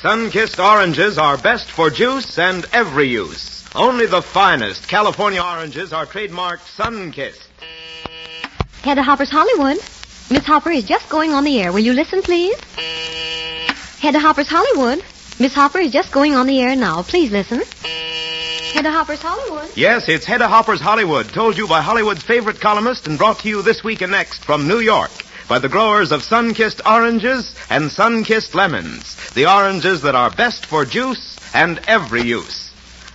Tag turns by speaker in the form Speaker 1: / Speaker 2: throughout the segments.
Speaker 1: Sun-kissed oranges are best for juice and every use. Only the finest California oranges are trademarked Sun-kissed.
Speaker 2: Hedda Hopper's Hollywood. Miss Hopper is just going on the air. Will you listen, please? Hedda Hopper's Hollywood. Miss Hopper is just going on the air now. Please listen. Hedda Hopper's Hollywood.
Speaker 1: Yes, it's Hedda Hopper's Hollywood, told you by Hollywood's favorite columnist and brought to you this week and next from New York by the growers of Sun-kissed oranges and Sun-kissed lemons, the oranges that are best for juice and every use.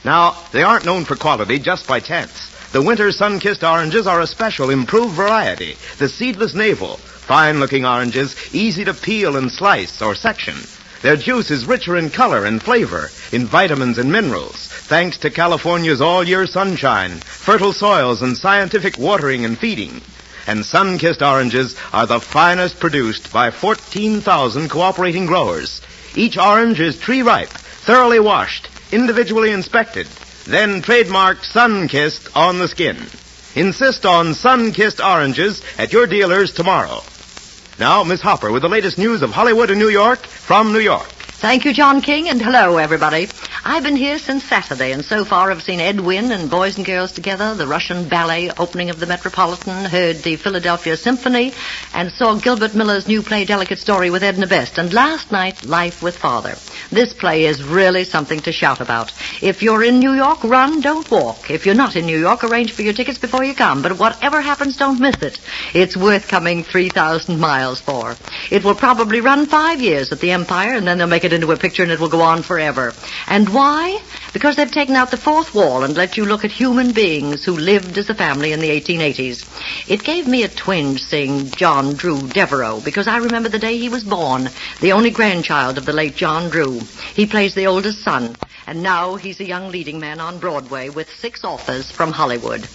Speaker 1: Now, they aren't known for quality just by chance. The winter Sun-kissed oranges are a special improved variety, the seedless navel, fine-looking oranges, easy to peel and slice or section. Their juice is richer in color and flavor, in vitamins and minerals, thanks to California's all-year sunshine, fertile soils, and scientific watering and feeding. And Sun-kissed oranges are the finest produced by 14,000 cooperating growers. Each orange is tree-ripe, thoroughly washed, individually inspected, then trademarked Sun-kissed on the skin. Insist on Sun-kissed oranges at your dealers tomorrow. Now, Miss Hopper with the latest news of Hollywood and New York from New York.
Speaker 3: Thank you, John King, and hello, everybody. I've been here since Saturday, and so far I've seen Ed Wynn and Boys and Girls Together, the Russian Ballet opening of the Metropolitan, heard the Philadelphia Symphony, and saw Gilbert Miller's new play Delicate Story with Edna Best, and last night, Life with Father. This play is really something to shout about. If you're in New York, run, don't walk. If you're not in New York, arrange for your tickets before you come, but whatever happens, don't miss it. It's worth coming 3,000 miles for. It will probably run 5 years at the Empire, and then they'll make it into a picture and it will go on forever. And why? Because they've taken out the fourth wall and let you look at human beings who lived as a family in the 1880s. It gave me a twinge seeing John Drew Devereaux, because I remember the day he was born, the only grandchild of the late John Drew. He plays the oldest son, and now he's a young leading man on Broadway with 6 offers from Hollywood.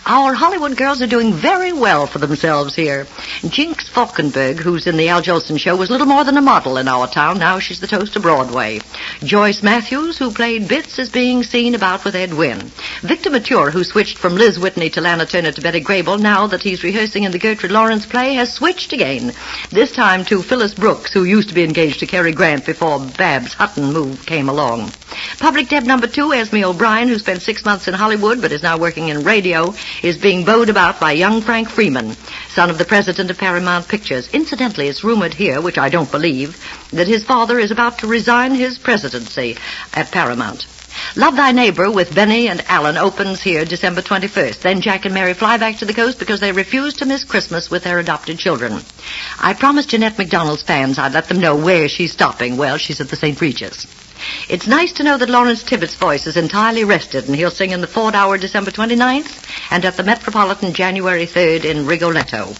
Speaker 3: Our Hollywood girls are doing very well for themselves here. Jinx Falkenberg, who's in the Al Jolson show, was little more than a model in our town. Now she's the toast of Broadway. Joyce Matthews, who played Bits, is being seen about with Ed Wynn. Victor Mature, who switched from Liz Whitney to Lana Turner to Betty Grable, now that he's rehearsing in the Gertrude Lawrence play, has switched again. This time to Phyllis Brooks, who used to be engaged to Cary Grant before Babs Hutton move came along. Public Deb number 2, Esme O'Brien, who spent 6 months in Hollywood but is now working in radio, is being bowed about by young Frank Freeman, son of the president of Paramount Pictures. Incidentally, it's rumored here, which I don't believe, that his father is about to resign his presidency at Paramount. Love Thy Neighbor with Benny and Alan opens here December 21st. Then Jack and Mary fly back to the coast because they refuse to miss Christmas with their adopted children. I promised Jeanette McDonald's fans I'd let them know where she's stopping. Well, she's at the St. Regis. It's nice to know that Lawrence Tibbetts' voice is entirely rested, and he'll sing in the Ford Hour December 29th and at the Metropolitan January 3rd in Rigoletto.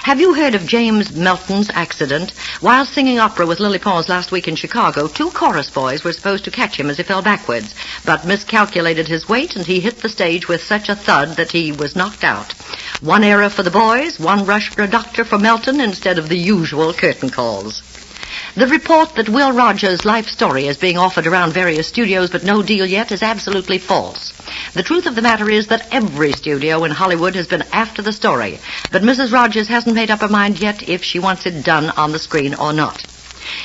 Speaker 3: Have you heard of James Melton's accident? While singing opera with Lily Pons last week in Chicago, 2 chorus boys were supposed to catch him as he fell backwards, but miscalculated his weight, and he hit the stage with such a thud that he was knocked out. 1 error for the boys, 1 rush for a doctor for Melton instead of the usual curtain calls. The report that Will Rogers' life story is being offered around various studios but no deal yet is absolutely false. The truth of the matter is that every studio in Hollywood has been after the story, but Mrs. Rogers hasn't made up her mind yet if she wants it done on the screen or not.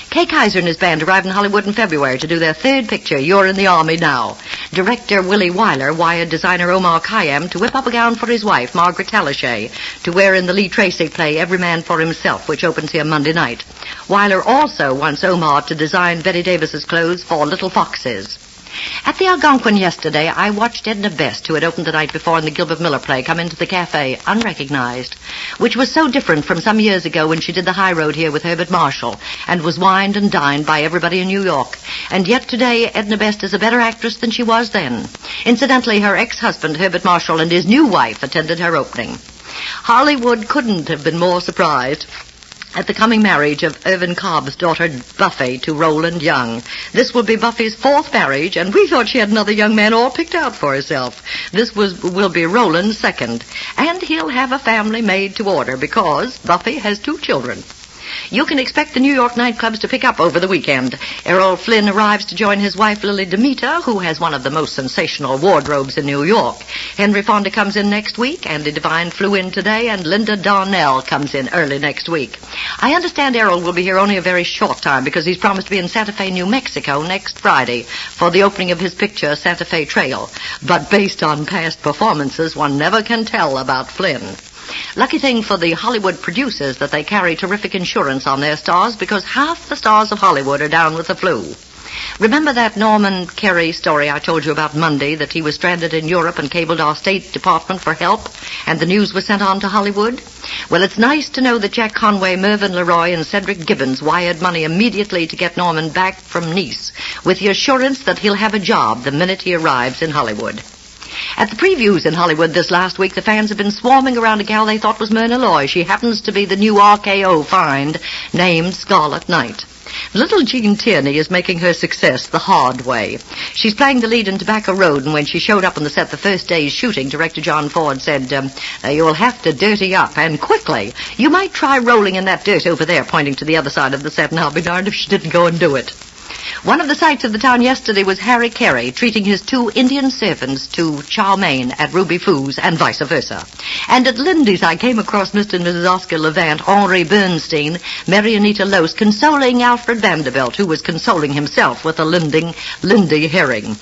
Speaker 3: Kay Kaiser and his band arrived in Hollywood in February to do their 3rd picture, You're in the Army Now. Director Willie Wyler wired designer Omar Khayyam to whip up a gown for his wife, Margaret Talashay, to wear in the Lee Tracy play Every Man for Himself, which opens here Monday night. Wyler also wants Omar to design Betty Davis's clothes for Little Foxes. At the Algonquin yesterday, I watched Edna Best, who had opened the night before in the Gilbert Miller play, come into the cafe, unrecognized, which was so different from some years ago when she did the high road here with Herbert Marshall and was wined and dined by everybody in New York. And yet today, Edna Best is a better actress than she was then. Incidentally, her ex-husband, Herbert Marshall, and his new wife attended her opening. Hollywood couldn't have been more surprised at the coming marriage of Irvin Cobb's daughter Buffy to Roland Young. This will be Buffy's 4th marriage, and we thought she had another young man all picked out for herself. This will be Roland's 2nd, and he'll have a family made to order because Buffy has 2 children. You can expect the New York nightclubs to pick up over the weekend. Errol Flynn arrives to join his wife, Lily Demeter, who has one of the most sensational wardrobes in New York. Henry Fonda comes in next week, Andy Devine flew in today, and Linda Darnell comes in early next week. I understand Errol will be here only a very short time because he's promised to be in Santa Fe, New Mexico next Friday for the opening of his picture, Santa Fe Trail. But based on past performances, one never can tell about Flynn. Lucky thing for the Hollywood producers that they carry terrific insurance on their stars because half the stars of Hollywood are down with the flu. Remember that Norman Kerry story I told you about Monday, that he was stranded in Europe and cabled our State Department for help, and the news was sent on to Hollywood? Well, it's nice to know that Jack Conway, Mervyn LeRoy, and Cedric Gibbons wired money immediately to get Norman back from Nice, with the assurance that he'll have a job the minute he arrives in Hollywood. At the previews in Hollywood this last week, the fans have been swarming around a gal they thought was Myrna Loy. She happens to be the new RKO find named Scarlet Knight. Little Jean Tierney is making her success the hard way. She's playing the lead in Tobacco Road, and when she showed up on the set the first day's shooting, director John Ford said, you'll have to dirty up, and quickly. You might try rolling in that dirt over there, pointing to the other side of the set, and I'll be darned if she didn't go and do it. One of the sights of the town yesterday was Harry Carey treating his 2 Indian servants to chow mein at Ruby Foo's and vice versa. And at Lindy's I came across Mr. and Mrs. Oscar Levant, Henri Bernstein, Mary Anita Lose consoling Alfred Vanderbilt, who was consoling himself with a Lindy herring.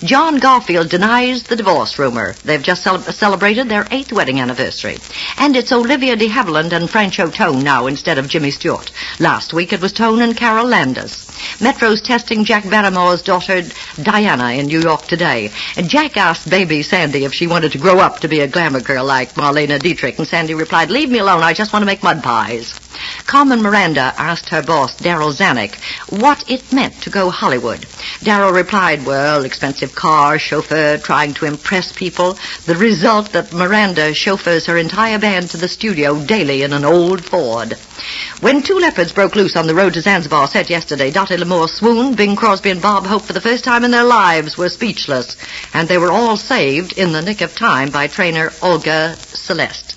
Speaker 3: John Garfield denies the divorce rumor. They've just celebrated their 8th wedding anniversary. And it's Olivia de Havilland and Francho Tone now instead of Jimmy Stewart. Last week it was Tone and Carol Landis. Metro's testing Jack Barrymore's daughter Diana in New York today. And Jack asked baby Sandy if she wanted to grow up to be a glamour girl like Marlene Dietrich, and Sandy replied, "Leave me alone, I just want to make mud pies." Carmen Miranda asked her boss, Darryl Zanuck, what it meant to go Hollywood. Darryl replied, well, expensive car, chauffeur, trying to impress people. The result that Miranda chauffeurs her entire band to the studio daily in an old Ford. When 2 leopards broke loose on the road to Zanzibar set yesterday, Dottie L'Amour swooned. Bing Crosby and Bob Hope, for the first time in their lives, were speechless. And they were all saved in the nick of time by trainer Olga Celeste.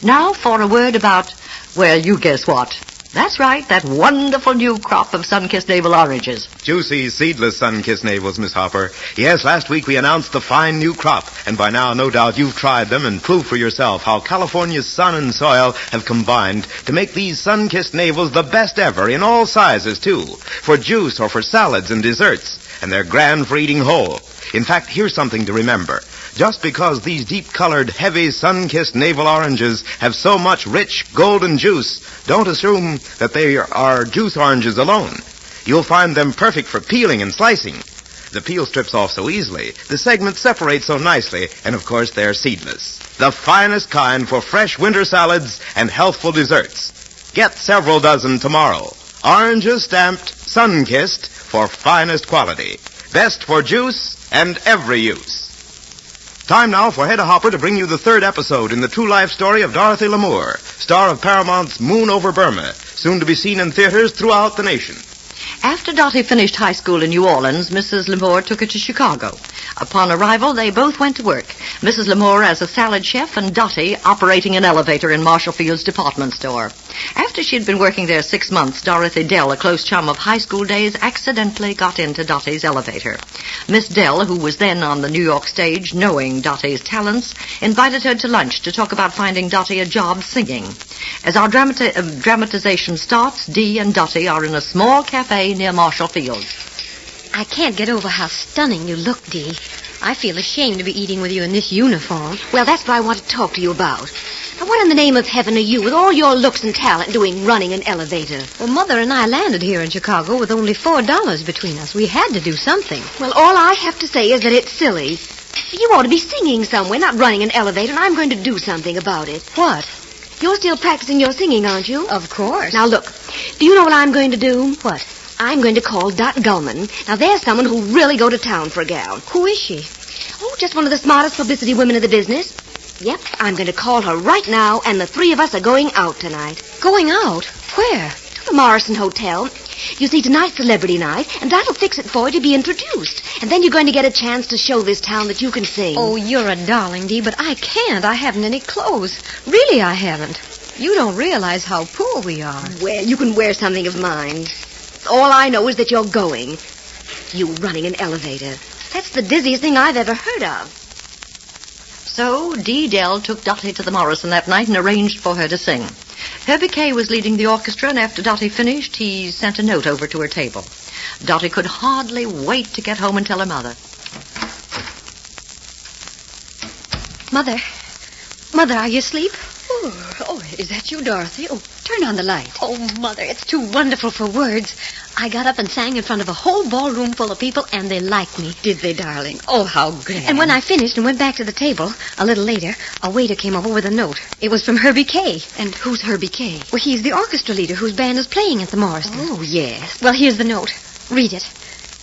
Speaker 3: Now for a word about, well, you guess what. That's right, that wonderful new crop of sun-kissed navel oranges.
Speaker 1: Juicy, seedless sun-kissed navels, Miss Hopper. Yes, last week we announced the fine new crop, and by now, no doubt, you've tried them and proved for yourself how California's sun and soil have combined to make these sun-kissed navels the best ever in all sizes, too, for juice or for salads and desserts, and they're grand for eating whole. In fact, here's something to remember. Just because these deep-colored, heavy, sun-kissed navel oranges have so much rich, golden juice, don't assume that they are juice oranges alone. You'll find them perfect for peeling and slicing. The peel strips off so easily, the segments separate so nicely, and of course they're seedless. The finest kind for fresh winter salads and healthful desserts. Get several dozen tomorrow. Oranges stamped, sun-kissed for finest quality. Best for juice and every use. Time now for Hedda Hopper to bring you the 3rd episode in the true life story of Dorothy L'Amour, star of Paramount's Moon Over Burma, soon to be seen in theaters throughout the nation.
Speaker 3: After Dottie finished high school in New Orleans, Mrs. L'Amour took her to Chicago. Upon arrival, they both went to work. Mrs. L'Amour as a salad chef and Dottie operating an elevator in Marshall Field's department store. After she'd been working there 6 months, Dorothy Dell, a close chum of high school days, accidentally got into Dottie's elevator. Miss Dell, who was then on the New York stage, knowing Dottie's talents, invited her to lunch to talk about finding Dottie a job singing. As our dramatization starts, Dee and Dottie are in a small cafe near Marshall Field.
Speaker 2: I can't get over how stunning you look, Dee. I feel ashamed to be eating with you in this uniform.
Speaker 4: Well, that's what I want to talk to you about. Now, what in the name of heaven are you, with all your looks and talent, doing running an elevator?
Speaker 2: Well, Mother and I landed here in Chicago with only $4 between us. We had to do something.
Speaker 4: Well, all I have to say is that it's silly. You ought to be singing somewhere, not running an elevator, and I'm going to do something about it.
Speaker 2: What?
Speaker 4: You're still practicing your singing, aren't you?
Speaker 2: Of course.
Speaker 4: Now, look, do you know what I'm going to do?
Speaker 2: What?
Speaker 4: I'm going to call Dot Gullman. Now, there's someone who'll really go to town for a gal.
Speaker 2: Who is she?
Speaker 4: Oh, just one of the smartest publicity women in the business. Yep, I'm going to call her right now, and the 3 of us are going out tonight.
Speaker 2: Going out? Where?
Speaker 4: To the Morrison Hotel. You see, tonight's celebrity night, and Dot'll fix it for you to be introduced. And then you're going to get a chance to show this town that you can sing.
Speaker 2: Oh, you're a darling, Dee, but I can't. I haven't any clothes. Really, I haven't. You don't realize how poor we are.
Speaker 4: Well, you can wear something of mine. All I know is that you're going. You running an elevator. That's the dizziest thing I've ever heard of.
Speaker 3: So Dee Dell took Dottie to the Morrison that night and arranged for her to sing. Herbie Kay was leading the orchestra, and after Dottie finished, he sent a note over to her table. Dottie could hardly wait to get home and tell her mother.
Speaker 2: Mother, are you asleep?
Speaker 5: Oh, is that you, Dorothy? Oh, turn on the light.
Speaker 2: Oh, Mother, it's too wonderful for words. I got up and sang in front of a whole ballroom full of people, and they liked me.
Speaker 5: Did they, darling? Oh, how grand.
Speaker 2: And when I finished and went back to the table, a little later, a waiter came over with a note. It was from Herbie Kay.
Speaker 5: And who's Herbie Kay?
Speaker 2: Well, he's the orchestra leader whose band is playing at the Morrison.
Speaker 5: Oh, yes.
Speaker 2: Well, here's the note. Read it.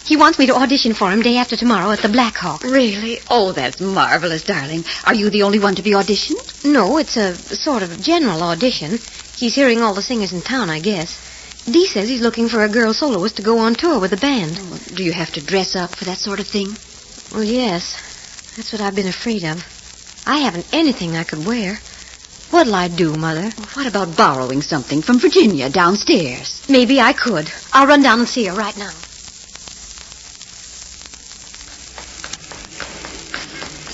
Speaker 2: He wants me to audition for him day after tomorrow at the Black Hawk.
Speaker 5: Really? Oh, that's marvelous, darling. Are you the only one to be auditioned?
Speaker 2: No, it's a sort of general audition. He's hearing all the singers in town, I guess. Dee says he's looking for a girl soloist to go on tour with the band.
Speaker 5: Oh, do you have to dress up for that sort of thing?
Speaker 2: Well, yes. That's what I've been afraid of. I haven't anything I could wear. What'll I do, Mother?
Speaker 5: Well, what about borrowing something from Virginia downstairs?
Speaker 2: Maybe I could. I'll run down and see her right now.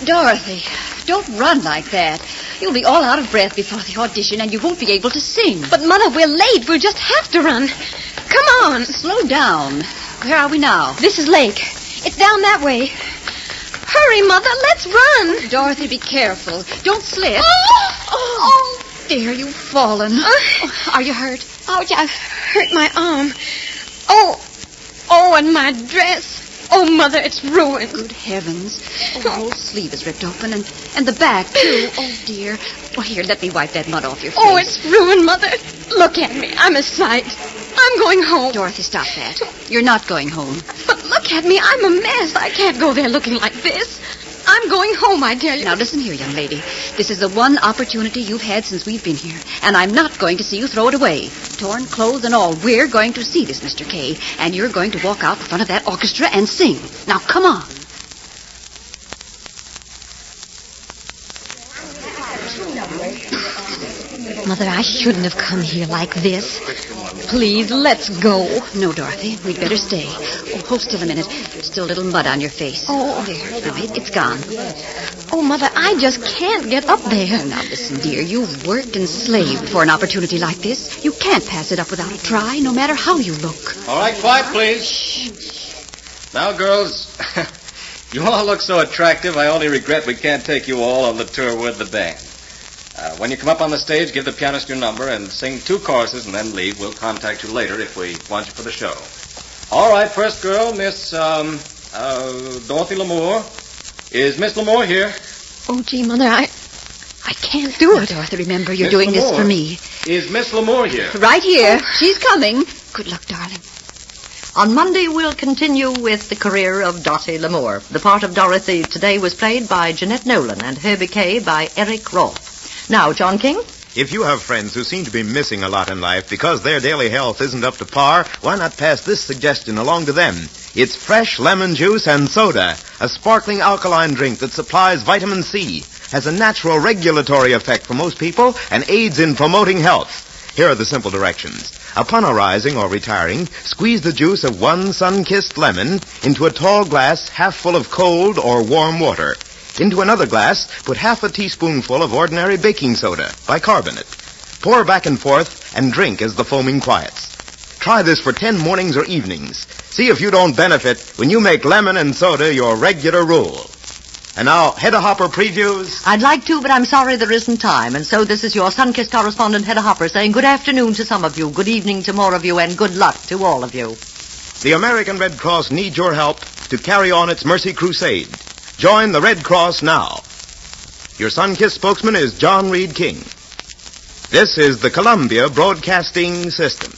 Speaker 5: Dorothy, don't run like that. You'll be all out of breath before the audition, and you won't be able to sing.
Speaker 2: But, Mother, we're late. We'll just have to run. Come on.
Speaker 5: Slow down. Where are we now?
Speaker 2: This is Lake. It's down that way. Hurry, Mother. Let's run.
Speaker 5: Dorothy, be careful. Don't slip.
Speaker 2: Oh,
Speaker 5: dear, you've fallen. Are you hurt?
Speaker 2: Ouch, I've hurt my arm. Oh, and my dress. Oh, Mother, it's ruined.
Speaker 5: Good heavens. Oh, the whole sleeve is ripped open, and the back, too. Oh, dear. Well, here, let me wipe that mud off your face.
Speaker 2: Oh, it's ruined, Mother. Look at me. I'm a sight. I'm going home.
Speaker 5: Dorothy, stop that. You're not going home.
Speaker 2: But look at me. I'm a mess. I can't go there looking like this. I'm going home, I tell you.
Speaker 5: Now, listen here, young lady. This is the one opportunity you've had since we've been here, and I'm not going to see you throw it away. Torn clothes and all. We're going to see this, Mr. Kay, and you're going to walk out in front of that orchestra and sing. Now, come on.
Speaker 2: Mother, I shouldn't have come here like this. Please, let's go.
Speaker 5: No, Dorothy, we'd better stay. Oh, hold still a minute. There's still a little mud on your face.
Speaker 2: Oh.
Speaker 5: There. Now, it's gone.
Speaker 2: Oh, Mother, I just can't get up there.
Speaker 5: Oh, now, listen, dear. You've worked and slaved for an opportunity like this. You can't pass it up without a try, no matter how you look.
Speaker 6: All right, quiet, please. Shh. Now, girls, you all look so attractive, I only regret we can't take you all on the tour with the band. When you come up on the stage, give the pianist your number and sing 2 choruses and then leave. We'll contact you later if we want you for the show. All right, first girl, Miss Dorothy Lamour. Is Miss Lamour here?
Speaker 2: Oh, gee, Mother, I can't do it.
Speaker 5: Dorothy, remember, you're
Speaker 6: Miss
Speaker 5: doing
Speaker 6: Lamour.
Speaker 5: this for me.
Speaker 6: Is Miss Lamour here?
Speaker 5: Right here. She's coming. Good luck, darling.
Speaker 3: On Monday, we'll continue with the career of Dottie Lamour. The part of Dorothy today was played by Jeanette Nolan and Herbie Kay by Eric Roth. Now, John King?
Speaker 1: If you have friends who seem to be missing a lot in life because their daily health isn't up to par, why not pass this suggestion along to them? It's fresh lemon juice and soda, a sparkling alkaline drink that supplies vitamin C, has a natural regulatory effect for most people, and aids in promoting health. Here are the simple directions. Upon arising or retiring, squeeze the juice of 1 sun-kissed lemon into a tall glass half full of cold or warm water. Into another glass, put half a teaspoonful of ordinary baking soda, bicarbonate. Pour back and forth and drink as the foaming quiets. Try this for 10 mornings or evenings. See if you don't benefit when you make lemon and soda your regular rule. And now, Hedda Hopper previews.
Speaker 3: I'd like to, but I'm sorry there isn't time. And so this is your Sun-Kissed correspondent, Hedda Hopper, saying good afternoon to some of you, good evening to more of you, and good luck to all of you.
Speaker 1: The American Red Cross needs your help to carry on its mercy crusade. Join the Red Cross now. Your Sun-Kissed spokesman is John Reed King. This is the Columbia Broadcasting System.